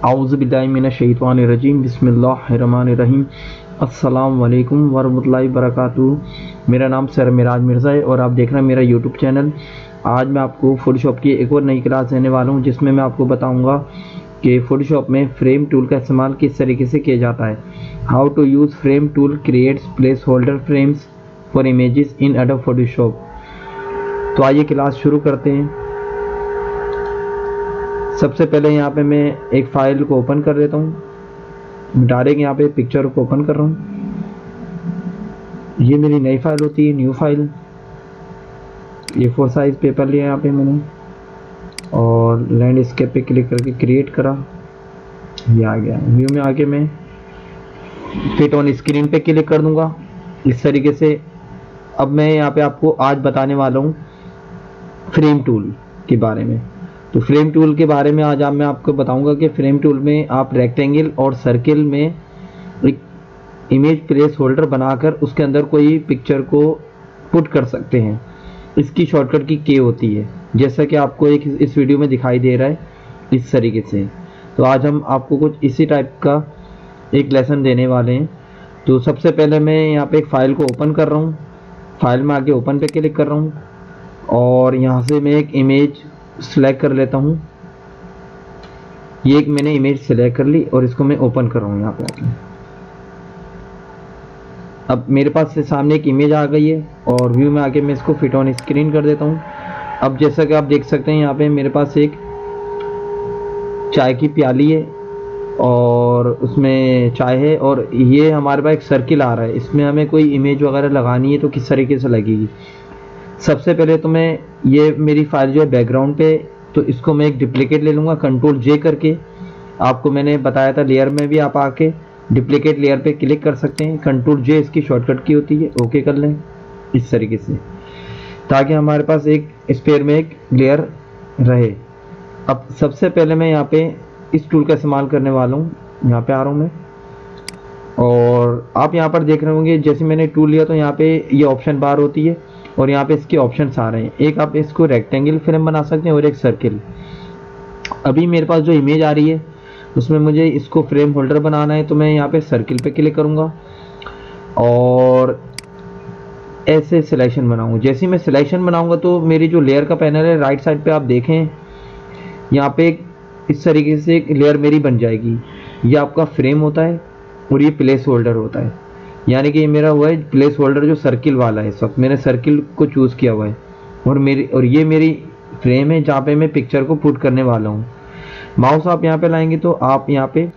औज़ु बिल्लाहि मिनश शैतानिर रजीम बिस्मिल्लाहिर रहमानिर रहीम अस्सलाम वालेकुम वरहमतुल्लाहि वबरकातुहू। मेरा नाम सर मिराज मिर्ज़ा है और आप देख रहे हैं मेरा यूट्यूब चैनल। आज मैं आपको फोटोशॉप की एक और नई क्लास देने वाला हूं, जिसमें मैं आपको बताऊंगा कि फोटोशॉप में फ्रेम टूल का इस्तेमाल किस तरीके से किया जाता है। How to use frame tool creates placeholder frames for images in Adobe Photoshop. तो आइए क्लास शुरू करते हैं। सबसे पहले यहाँ पे मैं एक फ़ाइल को ओपन कर लेता हूँ। डायरेक्ट यहाँ पे पिक्चर को ओपन कर रहा हूँ। ये मेरी नई फाइल होती है, न्यू फाइल। ये 4 साइज पेपर लिया यहाँ पे मैंने और लैंडस्केप पे क्लिक करके क्रिएट करा। ये आ गया। व्यू में आके मैं फिट ऑन स्क्रीन पे क्लिक कर दूंगा इस तरीके से। अब मैं यहाँ पे आपको आज बताने वाला हूँ फ्रेम टूल के बारे में। तो फ्रेम टूल के बारे में आज मैं आपको बताऊंगा कि फ्रेम टूल में आप रेक्टेंगल और सर्किल में एक इमेज प्लेस होल्डर बनाकर उसके अंदर कोई पिक्चर को पुट कर सकते हैं। इसकी शॉर्टकट की के होती है, जैसा कि आपको एक इस वीडियो में दिखाई दे रहा है इस तरीके से। तो आज हम आपको कुछ इसी टाइप का एक लेसन देने वाले हैं। तो सबसे पहले मैं यहाँ पे एक फ़ाइल को ओपन कर रहा हूँ। फाइल में आके ओपन पे क्लिक कर रहा हूँ और यहाँ से मैं एक इमेज सेलेक्ट कर लेता हूँ। ये एक मैंने इमेज सेलेक्ट कर ली और इसको मैं ओपन कर रहा हूँ यहाँ पे आके। अब मेरे पास से सामने एक इमेज आ गई है और व्यू में आके मैं इसको फिट ऑन स्क्रीन कर देता हूँ। अब जैसा कि आप देख सकते हैं यहाँ पे मेरे पास एक चाय की प्याली है और उसमें चाय है और ये हमारे पास एक सर्किल आ रहा है। इसमें हमें कोई इमेज वगैरह लगानी है तो किस तरीके से लगेगी। सबसे पहले तो मैं ये मेरी फाइल जो है बैकग्राउंड पे, तो इसको मैं एक डुप्लीकेट ले लूँगा कंट्रोल जे करके। आपको मैंने बताया था लेयर में भी आप आके डुप्लीकेट लेयर पे क्लिक कर सकते हैं। कंट्रोल जे इसकी शॉर्टकट की होती है। ओके कर लें इस तरीके से, ताकि हमारे पास एक स्पेयर में एक लेयर रहे। अब सबसे पहले मैं यहाँ पे इस टूल का इस्तेमाल करने वाला हूँ। यहाँ पे आ रहा हूँ मैं और आप यहाँ पर देख रहे होंगे जैसे मैंने टूल लिया तो यहाँ पे ये ऑप्शन बार होती है और यहाँ पे इसके ऑप्शंस आ रहे हैं। एक आप इसको रेक्टेंगल फ्रेम बना सकते हैं और एक सर्किल। अभी मेरे पास जो इमेज आ रही है उसमें मुझे इसको फ्रेम होल्डर बनाना है, तो मैं यहाँ पे सर्किल पे क्लिक करूँगा और ऐसे सिलेक्शन बनाऊँगा। जैसे मैं सिलेक्शन बनाऊँगा तो मेरी जो लेयर का पैनल है राइट साइड पे आप देखें यहाँ पे इस तरीके से एक लेयर मेरी बन जाएगी। ये आपका फ्रेम होता है और ये प्लेस होल्डर होता है। यानी कि ये मेरा हुआ है प्लेस होल्डर जो सर्किल वाला है। इस वक्त मैंने सर्किल को चूज़ किया हुआ है और ये मेरी फ्रेम है जहाँ पे मैं पिक्चर को पुट करने वाला हूँ। माउस आप यहाँ पे लाएंगे तो आप यहाँ पे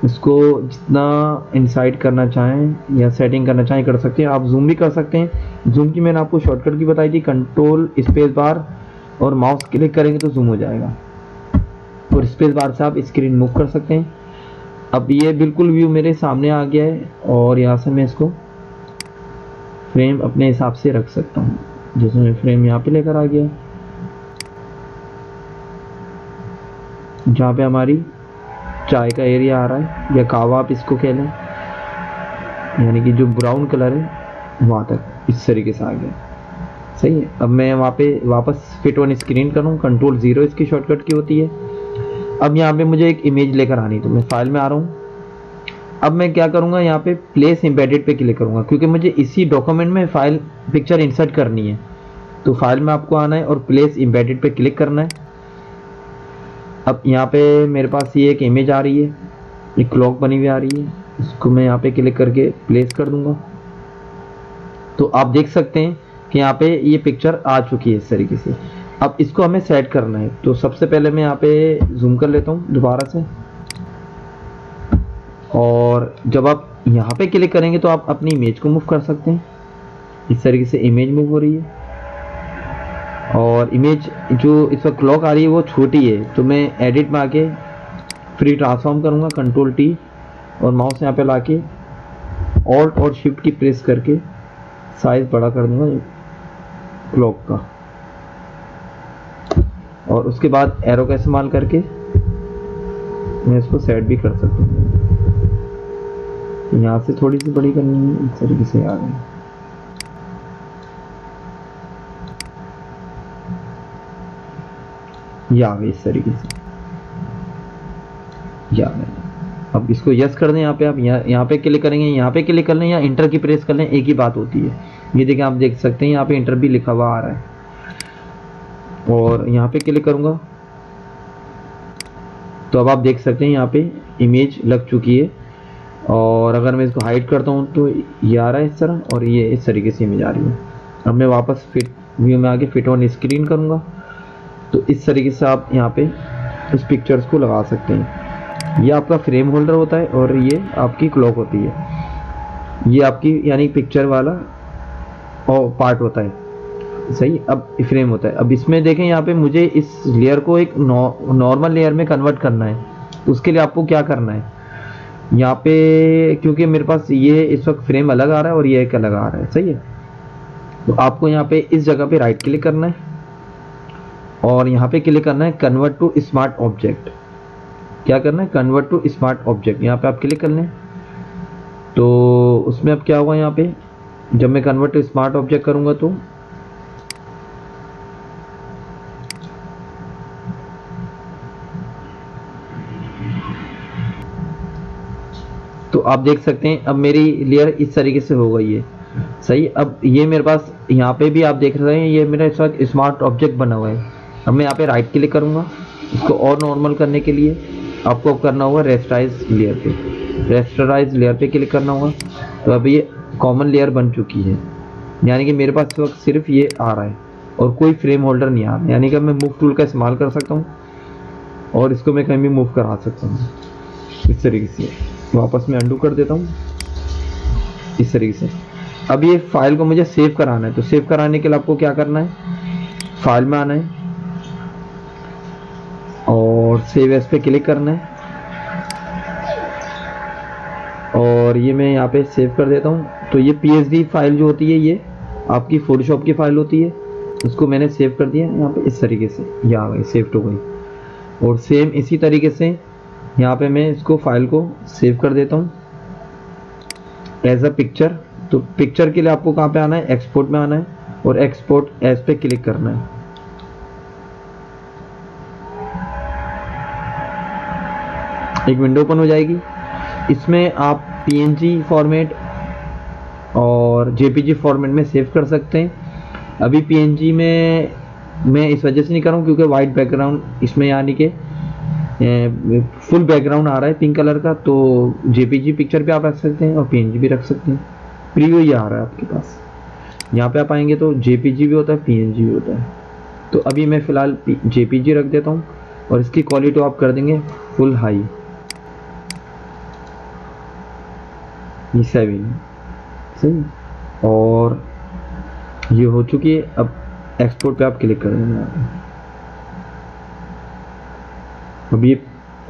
इसको जितना इनसाइड करना चाहें या सेटिंग करना चाहें कर सकते हैं। आप जूम भी कर सकते हैं। जूम की मैंने आपको शॉर्टकट की बताई थी, कंट्रोल स्पेस बार और माउस क्लिक करेंगे तो जूम हो जाएगा और स्पेस बार से आप स्क्रीन मूव कर सकते हैं। अब ये बिल्कुल व्यू मेरे सामने आ गया है और यहाँ से मैं इसको फ्रेम अपने हिसाब से रख सकता हूँ। जैसे मैं फ्रेम यहाँ पे लेकर आ गया जहाँ पे हमारी चाय का एरिया आ रहा है या कावा आप इसको कह लें, यानी कि जो ब्राउन कलर है वहाँ तक इस तरीके से आ गया। सही है। अब मैं वहाँ पे वापस फिट ऑन स्क्रीन करूँ, कंट्रोल 0 इसकी शॉर्टकट की होती है। अब यहाँ पे मुझे एक इमेज लेकर आनी, तो मैं फाइल में आ रहा हूँ। अब मैं क्या करूँगा यहाँ पे प्लेस एम्बेडेड पे क्लिक करूँगा, क्योंकि मुझे इसी डॉक्यूमेंट में फाइल पिक्चर इंसर्ट करनी है। तो फाइल में आपको आना है और प्लेस एम्बेडेड पे क्लिक करना है। अब यहाँ पे मेरे पास ये एक इमेज आ रही है, एक क्लॉक बनी हुई आ रही है। इसको मैं यहाँ पे क्लिक करके प्लेस कर दूंगा तो आप देख सकते हैं कि यहाँ पे ये पिक्चर आ चुकी है इस तरीके से। अब इसको हमें सेट करना है, तो सबसे पहले मैं यहाँ पे जूम कर लेता हूँ दोबारा से और जब आप यहाँ पे क्लिक करेंगे तो आप अपनी इमेज को मूव कर सकते हैं। इस तरीके से इमेज मूव हो रही है और इमेज जो इस वक्त क्लॉक आ रही है वो छोटी है, तो मैं एडिट में आके फ्री ट्रांसफॉर्म करूँगा, कंट्रोल टी और माउस यहाँ पे लाके ऑल्ट और शिफ्ट की प्रेस करके साइज बड़ा कर दूंगा क्लॉक का और उसके बाद एरो का इस्तेमाल करके मैं इसको सेट भी कर सकता हूँ। यहाँ से थोड़ी सी बड़ी करनी है, इस तरीके से आ गई। ये आ गई इस तरीके से। या अब इसको यस कर दें। यहाँ पे आप यहाँ पे क्लिक करेंगे, यहाँ पे क्लिक कर लें या इंटर की प्रेस कर लें, एक ही बात होती है। ये देखिए आप देख सकते हैं यहाँ पे इंटर भी लिखा हुआ आ रहा है। और यहाँ पे क्लिक करूँगा तो अब आप देख सकते हैं यहाँ पे इमेज लग चुकी है। और अगर मैं इसको हाइड करता हूँ तो ये आ रहा है इस तरह, और ये इस तरीके से इमेज आ रही है। अब मैं वापस फिट व्यू में आके फिट ऑन स्क्रीन करूँगा तो इस तरीके से आप यहाँ पे इस पिक्चर्स को लगा सकते हैं। ये आपका फ्रेम होल्डर होता है और ये आपकी क्लॉक होती है। ये आपकी यानी पिक्चर वाला और पार्ट होता है, सही। अब फ्रेम होता है। अब इसमें देखें यहाँ पे मुझे इस लेयर को एक नॉर्मल लेयर में कन्वर्ट करना है। तो उसके लिए आपको क्या करना है, यहाँ पे क्योंकि मेरे पास ये इस वक्त फ्रेम अलग आ रहा है और ये एक अलग आ रहा है, सही है। तो आपको यहाँ पे इस जगह पे राइट क्लिक करना है और यहाँ पे क्लिक करना है कन्वर्ट टू स्मार्ट ऑब्जेक्ट। क्या करना है, कन्वर्ट टू स्मार्ट ऑब्जेक्ट। यहाँ पे आप क्लिक कर लें तो उसमें अब क्या होगा, यहाँ पे जब मैं कन्वर्ट टू स्मार्ट ऑब्जेक्ट करूँगा तो आप देख सकते हैं अब मेरी लेयर इस तरीके से हो गई है, सही। अब ये मेरे पास यहाँ पे भी आप देख रहे हैं ये मेरा इस वक्त स्मार्ट ऑब्जेक्ट बना हुआ है। अब मैं यहाँ पे राइट क्लिक करूँगा। इसको और नॉर्मल करने के लिए आपको करना होगा रेस्टराइज लेयर पे, रेस्टराइज लेयर पे क्लिक करना होगा। तो अब ये कॉमन लेयर बन चुकी है, यानी कि मेरे पास इस वक्त सिर्फ ये आ रहा है और कोई फ्रेम होल्डर नहीं आ रहा, यानी कि मैं मूव टूल का इस्तेमाल कर सकता हूँ और इसको मैं कहीं भी मूव करा सकता हूँ इस तरीके से। वापस मैं अंडू कर देता हूँ इस तरीके से। अब ये फाइल को मुझे सेव कराना है, तो सेव कराने के लिए आपको क्या करना है, फाइल में आना है और सेव एज पे क्लिक करना है। और ये मैं यहाँ पे सेव कर देता हूँ। तो ये PSD फाइल जो होती है ये आपकी फोटोशॉप की फाइल होती है, उसको मैंने सेव कर दिया यहाँ पे इस तरीके से, ये आ गई, सेव हो गई। और सेम इसी तरीके से यहाँ पे मैं इसको फाइल को सेव कर देता हूँ एज अ पिक्चर। तो पिक्चर के लिए आपको कहाँ पे आना है, एक्सपोर्ट में आना है और एक्सपोर्ट एज पे क्लिक करना है। एक विंडो ओपन हो जाएगी, इसमें आप PNG फॉर्मेट और JPG फॉर्मेट में सेव कर सकते हैं। अभी PNG में मैं इस वजह से नहीं कर रहा हूँ क्योंकि वाइट बैकग्राउंड इसमें यानी कि फुल बैकग्राउंड आ रहा है पिंक कलर का। तो JPG पिक्चर भी आप रख सकते हैं और PNG भी रख सकते हैं। प्रीव्यू ये आ रहा है आपके पास, यहाँ पे आप आएंगे तो JPG भी होता है, PNG भी होता है। तो अभी मैं फ़िलहाल JPG रख देता हूँ और इसकी क्वालिटी आप कर देंगे फुल हाई, ये 7 सही। और ये हो चुकी है। अब एक्सपोर्ट पे आप क्लिक कर देंगे। अब ये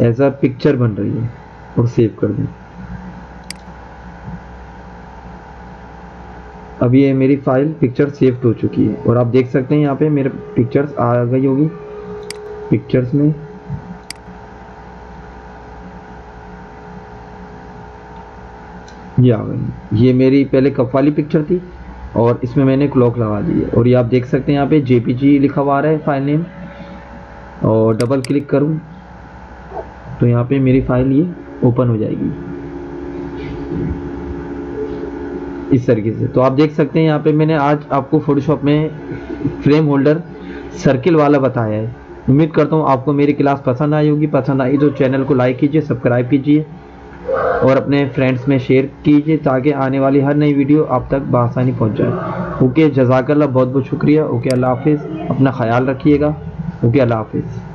एज अ पिक्चर बन रही है और सेव कर दें। अब ये मेरी फाइल पिक्चर सेव हो चुकी है और आप देख सकते हैं यहाँ पे मेरे पिक्चर्स आ गई होगी। पिक्चर्स में ये आ गई। ये मेरी पहले कप वाली पिक्चर थी और इसमें मैंने क्लॉक लगा दी है। और ये आप देख सकते हैं यहाँ पे JPG लिखा हुआ आ रहा है फाइल नेम। और डबल क्लिक करूँ तो यहाँ पे मेरी फाइल ये ओपन हो जाएगी इस तरीके से। तो आप देख सकते हैं यहाँ पे मैंने आज आपको फोटोशॉप में फ्रेम होल्डर सर्किल वाला बताया है। उम्मीद करता हूँ आपको मेरी क्लास पसंद आई होगी। पसंद आई तो चैनल को लाइक कीजिए, सब्सक्राइब कीजिए और अपने फ्रेंड्स में शेयर कीजिए ताकि आने वाली हर नई वीडियो आप तक बआसानी पहुँच जाए। ओके, जज़ाकल्लाह, बहुत बहुत शुक्रिया। ओके, अल्लाह हाफिज़, अपना ख्याल रखिएगा। ओके, अल्लाह हाफिज़।